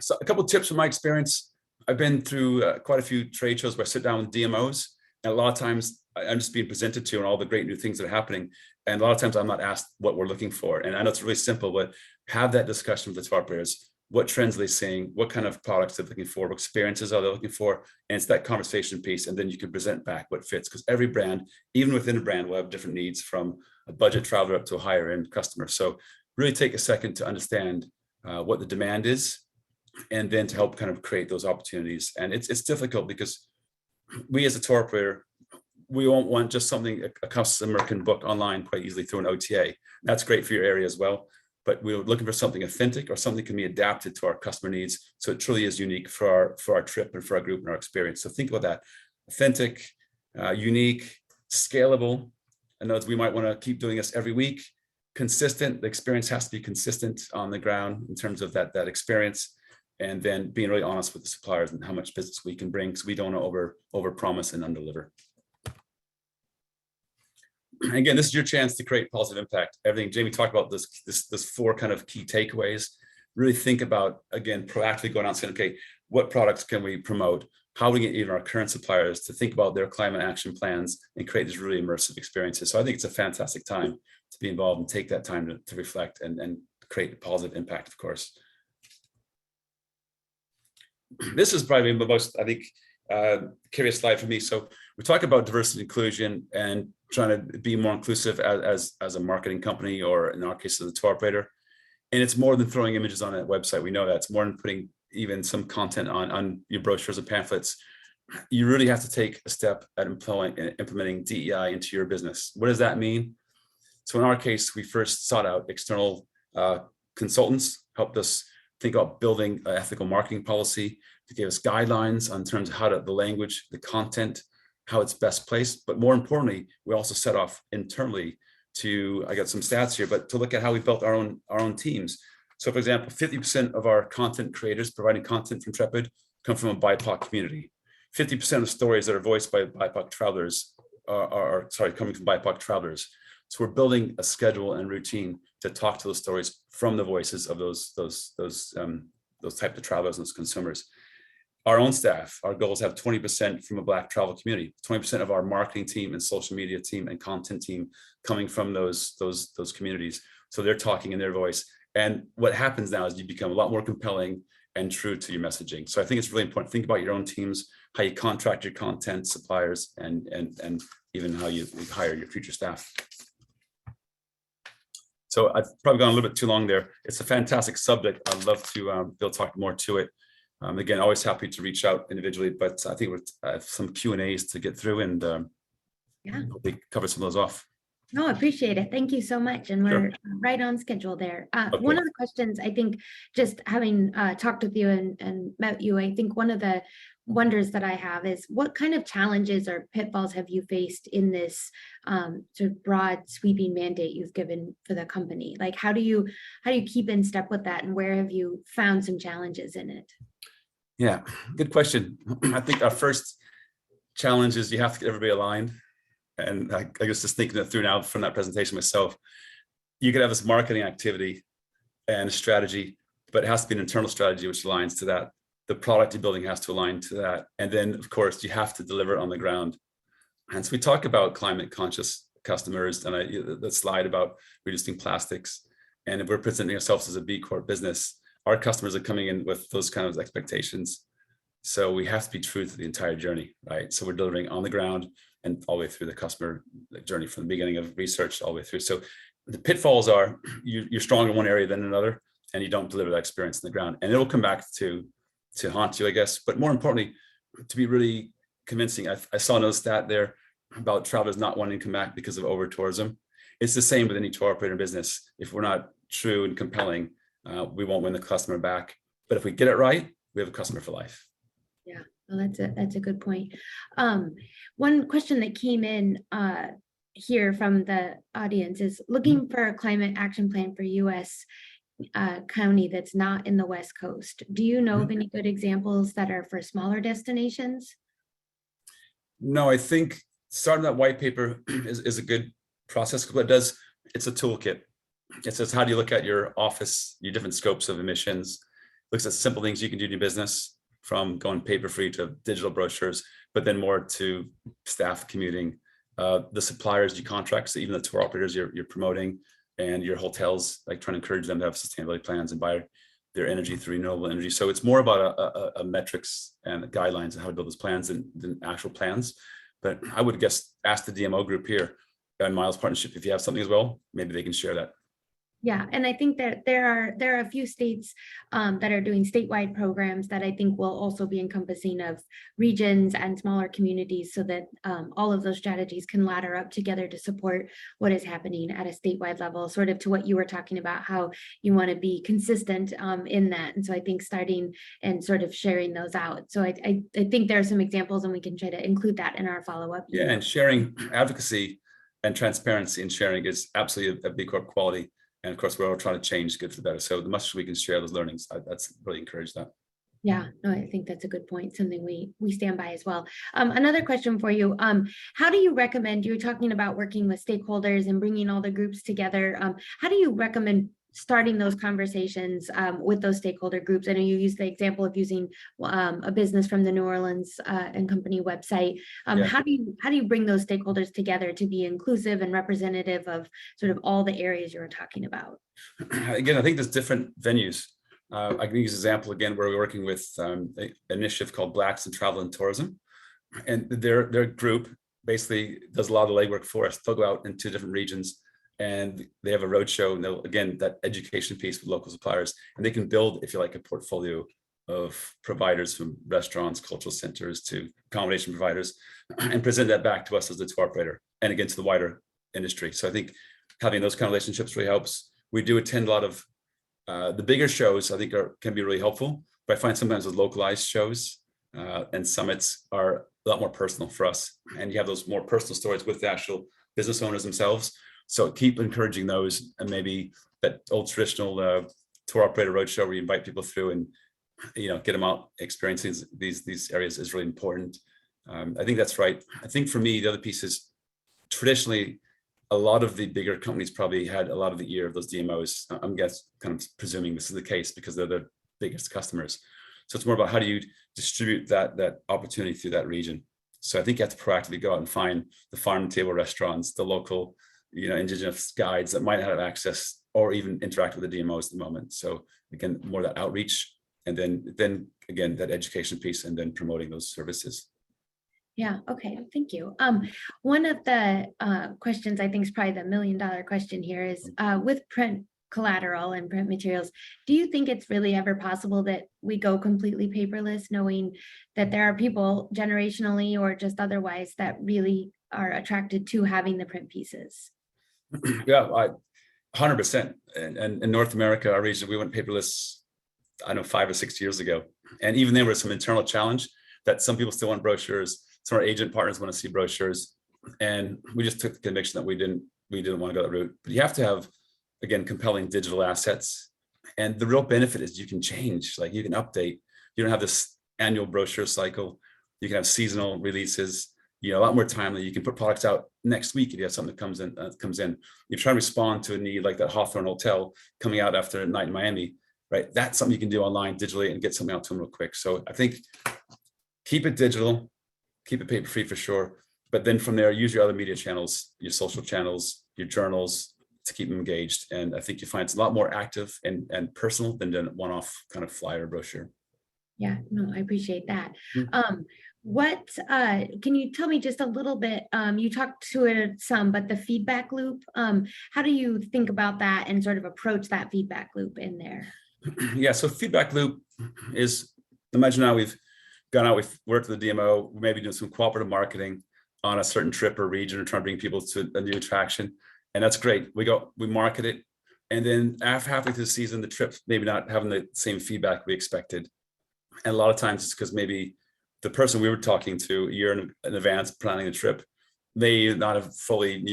S3: So a couple of tips from my experience. I've been through quite a few trade shows where I sit down with DMOs, and a lot of times I'm just being presented to and all the great new things that are happening. And a lot of times I'm not asked what we're looking for. And I know it's really simple, but have that discussion with the tour operators. What trends are they seeing? What kind of products they're looking for? What experiences are they looking for? And it's that conversation piece. And then you can present back what fits, because every brand, even within a brand, will have different needs, from a budget traveler up to a higher end customer. So really take a second to understand what the demand is, and then to help kind of create those opportunities. And it's difficult because we as a tour operator, we won't want just something a customer can book online quite easily through an OTA. That's great for your area as well. But we're looking for something authentic or something that can be adapted to our customer needs. So it truly is unique for our trip and for our group and our experience. So think about that: authentic, unique, scalable. In other words, we might want to keep doing this every week. Consistent, the experience has to be consistent on the ground in terms of that experience. And then being really honest with the suppliers and how much business we can bring, because we don't want to over promise and underdeliver. Again, this is your chance to create positive impact. Everything Jamie talked about, this four kind of key takeaways. Really think about, again, proactively going out and saying, okay, what products can we promote? How do we get even our current suppliers to think about their climate action plans and create these really immersive experiences? So I think it's a fantastic time to be involved and take that time to reflect and create a positive impact, of course. This is probably the most, I think, curious slide for me. So we talk about diversity and inclusion and trying to be more inclusive as a marketing company, or in our case, as a tour operator. And it's more than throwing images on a website. We know that. It's more than putting even some content on your brochures and pamphlets. You really have to take a step at implementing DEI into your business. What does that mean? So in our case, we first sought out external consultants, helped us think about building an ethical marketing policy, to give us guidelines on terms of how to, the language, the content, how it's best placed. But more importantly, we also set off internally to, I got some stats here, but to look at how we built our own teams. So for example, 50% of our content creators providing content for Intrepid come from a BIPOC community. 50% of stories that are voiced by BIPOC travelers are coming from BIPOC travelers. So we're building a schedule and routine to talk to those stories from the voices of those type of travelers and those consumers. Our own staff, our goals have 20% from a Black travel community, 20% of our marketing team and social media team and content team coming from those communities. So they're talking in their voice. And what happens now is you become a lot more compelling and true to your messaging. So I think it's really important. Think about your own teams, how you contract your content suppliers, and even how you hire your future staff. So I've probably gone a little bit too long there. It's a fantastic subject. I'd love to Bill talk more to it. Again, always happy to reach out individually, but I think we have some Q&As to get through, and hopefully cover some of those off.
S4: No, I appreciate it. Thank you so much. And we're right on schedule there. One of the questions, I think, just having talked with you and met you, I think one of the wonders that I have is what kind of challenges or pitfalls have you faced in this sort of broad sweeping mandate you've given for the company? Like, how do you keep in step with that, and where have you found some challenges in it?
S3: Yeah, good question. I think our first challenge is you have to get everybody aligned. And I guess just thinking it through now from that presentation myself, you could have this marketing activity and strategy, but it has to be an internal strategy which aligns to that. The product you're building has to align to that. And then, of course, you have to deliver on the ground. And so we talk about climate conscious customers, and the slide about reducing plastics. And if we're presenting ourselves as a B Corp business, our customers are coming in with those kind of expectations. So we have to be true to the entire journey, right? So we're delivering on the ground and all the way through the customer journey, from the beginning of research all the way through. So the pitfalls are you're strong in one area than another, and you don't deliver that experience on the ground. And it will come back to haunt you, I guess. But more importantly, to be really convincing, I saw another stat there about travelers not wanting to come back because of over tourism. It's the same with any tour operator business. If we're not true and compelling, we won't win the customer back. But if we get it right, we have a customer for life.
S4: Yeah, well, that's a good point. One question that came in here from the audience is looking for a climate action plan for U.S. County that's not in the West Coast. Do you know of any good examples that are for smaller destinations?
S3: No, I think starting that white paper is a good process, because it's a toolkit. It says, how do you look at your office, your different scopes of emissions? Looks at simple things you can do in your business, from going paper-free to digital brochures, but then more to staff commuting, the suppliers you contract, so even the tour operators you're promoting, and your hotels, like trying to encourage them to have sustainability plans and buy their energy through renewable energy. So it's more about a metrics and guidelines on how to build those plans than actual plans. But I would guess ask the DMO group here and Miles Partnership if you have something as well, maybe they can share that.
S4: Yeah, and I think that there are a few states that are doing statewide programs that I think will also be encompassing of regions and smaller communities, so that all of those strategies can ladder up together to support what is happening at a statewide level, sort of to what you were talking about, how you want to be consistent in that. And so I think starting and sort of sharing those out. So I think there are some examples, and we can try to include that in our follow-up.
S3: Yeah, and sharing advocacy and transparency and sharing is absolutely a B Corp quality. And of course, we're all trying to change good for the better. So the much we can share those learnings, that's really encourage that.
S4: Yeah, no, I think that's a good point. Something we stand by as well. Another question for you. How do you recommend, you were talking about working with stakeholders and bringing all the groups together. How do you recommend starting those conversations with those stakeholder groups? I know you used the example of using a business from the New Orleans and Company website. How do you bring those stakeholders together to be inclusive and representative of sort of all the areas you were talking about?
S3: Again, I think there's different venues. I can use an example again where we're working with an initiative called Blacks in Travel and Tourism, and their group basically does a lot of the legwork for us. They'll go out into different regions, and they have a roadshow, and they'll, again, that education piece with local suppliers, and they can build, if you like, a portfolio of providers, from restaurants, cultural centers to accommodation providers, and present that back to us as the tour operator, and again to the wider industry. So I think having those kind of relationships really helps. We do attend a lot of the bigger shows. I think can be really helpful, but I find sometimes those localized shows and summits are a lot more personal for us, and you have those more personal stories with the actual business owners themselves. So keep encouraging those, and maybe that old traditional tour operator roadshow where you invite people through and get them out experiencing these areas is really important. I think that's right. I think for me, the other piece is traditionally a lot of the bigger companies probably had a lot of the ear of those DMOs. I'm kind of presuming this is the case because they're the biggest customers. So it's more about how do you distribute that opportunity through that region. So I think you have to proactively go out and find the farm table restaurants, the local indigenous guides that might have access or even interact with the DMOs at the moment. So again, more that outreach, and then again, that education piece, and then promoting those services.
S4: Yeah, okay, thank you. One of the questions I think is probably the $1 million question here is with print collateral and print materials, do you think it's really ever possible that we go completely paperless, knowing that there are people generationally or just otherwise that really are attracted to having the print pieces?
S3: Yeah, 100%. And in North America, our region, we went paperless, I don't know, 5 or 6 years ago. And even there was some internal challenge that some people still want brochures. Some of our agent partners want to see brochures. And we just took the conviction that we didn't want to go that route. But you have to have, again, compelling digital assets. And the real benefit is you can change, like you can update. You don't have this annual brochure cycle. You can have seasonal releases, a lot more timely. You can put products out next week if you have something that comes in. You're trying to respond to a need like that Hawthorne Hotel coming out after a night in Miami, right? That's something you can do online digitally and get something out to them real quick. So I think keep it digital, keep it paper free for sure. But then from there, use your other media channels, your social channels, your journals to keep them engaged. And I think you find it's a lot more active and personal than a one-off kind of flyer brochure.
S4: Yeah, no, I appreciate that. What can you tell me just a little bit? You talked to it some, but the feedback loop, how do you think about that and sort of approach that feedback loop in there?
S3: Yeah, so feedback loop is, imagine now we've gone out, we've worked with the DMO, we may be doing some cooperative marketing on a certain trip or region or trying to bring people to a new attraction. And that's great. We market it. And then halfway through the season, the trip maybe not having the same feedback we expected. And a lot of times it's because maybe the person we were talking to a year in advance planning the trip may not have fully,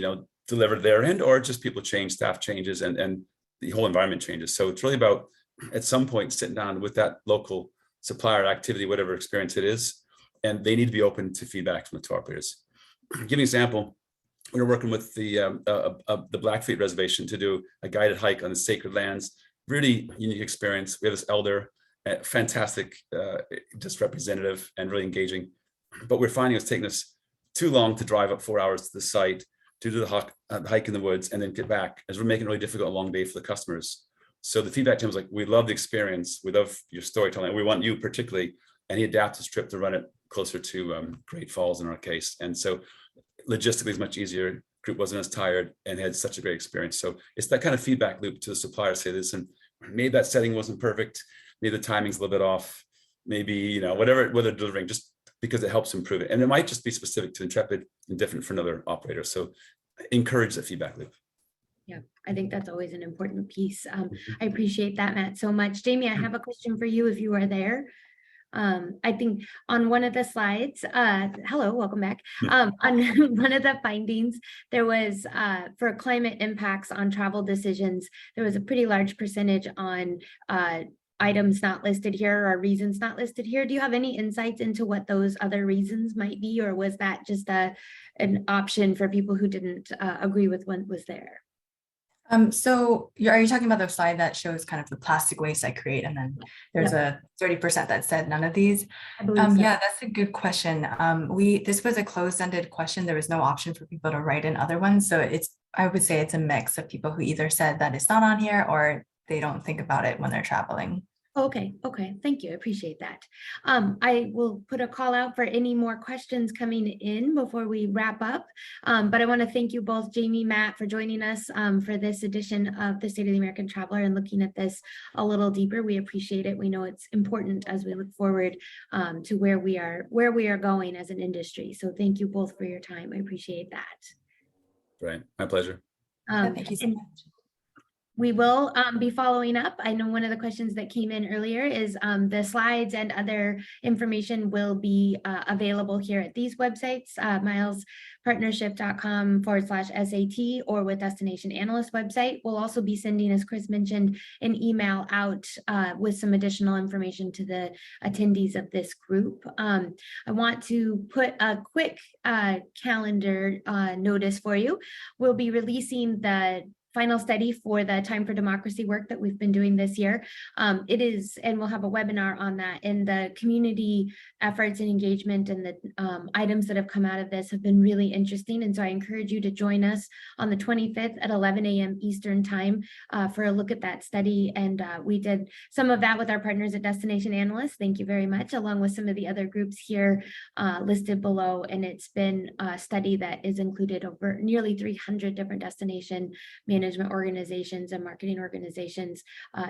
S3: delivered their end, or just people change, staff changes, and the whole environment changes. So it's really about at some point sitting down with that local supplier activity, whatever experience it is, and they need to be open to feedback from the tour operators. Give you an example. We were working with the Blackfeet Reservation to do a guided hike on the sacred lands. Really unique experience. We have this elder, fantastic, just representative and really engaging. But we're finding it's taking us too long to drive up 4 hours to the site, to do the hike in the woods, and then get back, as we're making it really difficult, a long day for the customers. So the feedback to him was like, we love the experience, we love your storytelling, we want you particularly. And he adapted his trip to run it closer to Great Falls in our case. And so logistically, it's much easier. Group wasn't as tired and had such a great experience. So it's that kind of feedback loop to the supplier. Say, listen, maybe that setting wasn't perfect. Maybe the timing's a little bit off. Maybe, whether they're delivering, just because it helps improve it. And it might just be specific to Intrepid and different for another operator. So encourage the feedback loop.
S4: Yeah, I think that's always an important piece. I appreciate that, Matt, so much. Jamie, I have a question for you if you are there. I think on one of the slides, hello, welcome back. On one of the findings, there was for climate impacts on travel decisions, there was a pretty large percentage on items not listed here or reasons not listed here. Do you have any insights into what those other reasons might be, or was that just an option for people who didn't agree with what was there?
S2: So are you talking about the slide that shows kind of the plastic waste I create, and then there's a 30% that said none of these?
S4: I believe so.
S2: Yeah, that's a good question. This was a closed-ended question. There was no option for people to write in other ones. So I would say it's a mix of people who either said that it's not on here or they don't think about it when they're traveling.
S4: Okay, thank you. I appreciate that. I will put a call out for any more questions coming in before we wrap up. But I want to thank you both, Jamie, Matt, for joining us for this edition of the State of the American Traveler and looking at this a little deeper. We appreciate it. We know it's important as we look forward to where we are going as an industry. So thank you both for your time. I appreciate that.
S3: Right, my pleasure.
S2: Thank you so much.
S4: We will be following up. I know one of the questions that came in earlier is the slides and other information will be available here at these websites, milespartnership.com/SAT or with Destination Analyst website. We'll also be sending, as Chris mentioned, an email out with some additional information to the attendees of this group. I want to put a quick calendar notice for you. We'll be releasing the final study for the Time for Democracy work that we've been doing this year. It is, and we'll have a webinar on that, and the community efforts and engagement and the items that have come out of this have been really interesting. And so I encourage you to join us on the 25th at 11 a.m. Eastern time for a look at that study. And we did some of that with our partners at Destination Analyst. Thank you very much, along with some of the other groups here listed below. And it's been a study that is included over nearly 300 different destination managers management organizations and marketing organizations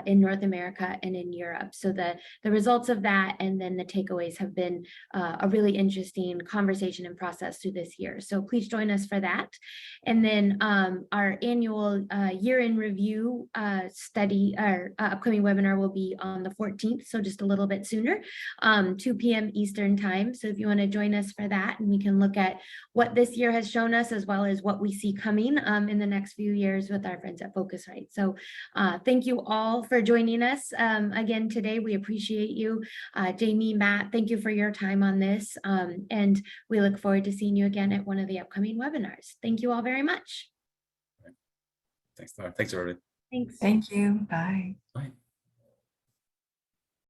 S4: in North America and in Europe. So the results of that and then the takeaways have been a really interesting conversation and process through this year. So please join us for that. And then our annual year in review study, our upcoming webinar will be on the 14th, so just a little bit sooner, 2 p.m. Eastern time. So if you want to join us for that, and we can look at what this year has shown us as well as what we see coming in the next few years with our friends at Focusrite. So thank you all for joining us again today. We appreciate you. Jamie, Matt, thank you for your time on this. And we look forward to seeing you again at one of the upcoming webinars. Thank you all very much.
S3: Thanks, Tara. Thanks, everybody.
S4: Thanks.
S2: Thank you. Bye.
S3: Bye.